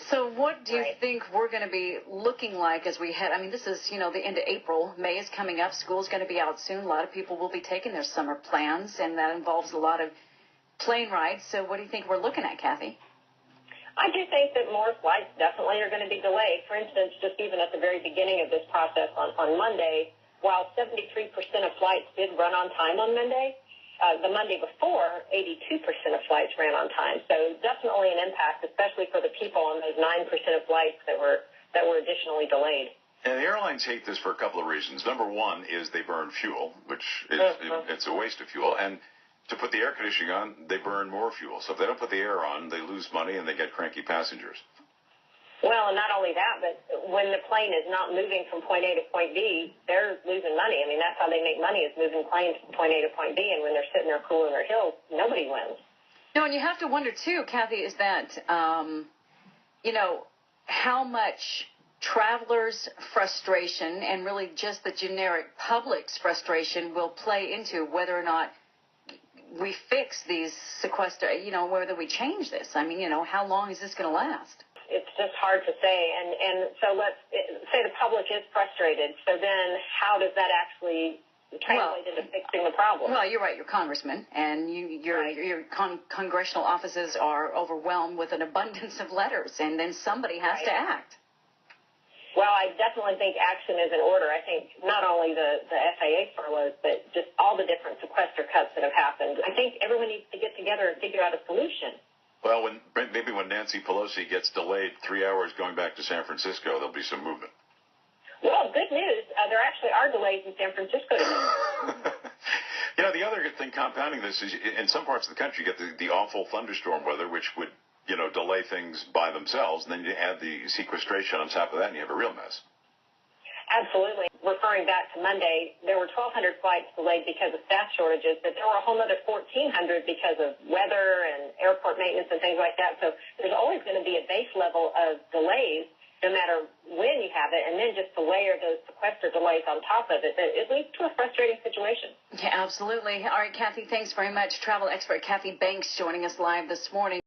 So what do you Right. think we're going to be looking like as we head? I mean, this is, the end of April. May is coming up. School's going to be out soon. A lot of people will be taking their summer plans, and that involves a lot of plane rides. So what do you think we're looking at, Kathy? I do think that more flights definitely are going to be delayed. For instance, just even at the very beginning of this process on Monday, while 73% of flights did run on time on Monday, the Monday before, 82% of flights ran on time. So definitely an impact, especially for the people on those 9% of flights that were additionally delayed. And the airlines hate this for a couple of reasons. Number one is they burn fuel, which is it's a waste of fuel. And to put the air conditioning on, they burn more fuel. So if they don't put the air on, they lose money and they get cranky passengers. Well, and not only that, but when the plane is not moving from point A to point B, they're losing money. I mean, that's how they make money, is moving planes from point A to point B. And when they're sitting there cooling their heels, nobody wins. No, and you have to wonder, too, Kathy, is that, how much travelers' frustration and really just the generic public's frustration will play into whether or not we fix these sequester, whether we change this. I mean, how long is this going to last? It's just hard to say. And so let's say the public is frustrated. So then how does that actually translate into fixing the problem? Well, you're right. You're congressman, and your congressional offices are overwhelmed with an abundance of letters, and then somebody has to act. Well, I definitely think action is in order. I think not only the FAA furloughs, but just all the different sequester cuts that have happened. I think everyone needs to get together and figure out a solution. Well, maybe when Nancy Pelosi gets delayed 3 hours going back to San Francisco, there'll be some movement. Well, good news. There actually are delays in San Francisco today. The other thing compounding this is in some parts of the country you get the awful thunderstorm weather, which would delay things by themselves, and then you add the sequestration on top of that, and you have a real mess. Absolutely. Referring back to Monday, there were 1,200 flights delayed because of staff shortages, but there were a whole other 1,400 because of weather and airport maintenance and things like that. So there's always going to be a base level of delays, no matter when you have it, and then just to layer those sequester delays on top of it, it leads to a frustrating situation. Yeah, absolutely. All right, Kathy, thanks very much. Travel expert Kathy Banks joining us live this morning.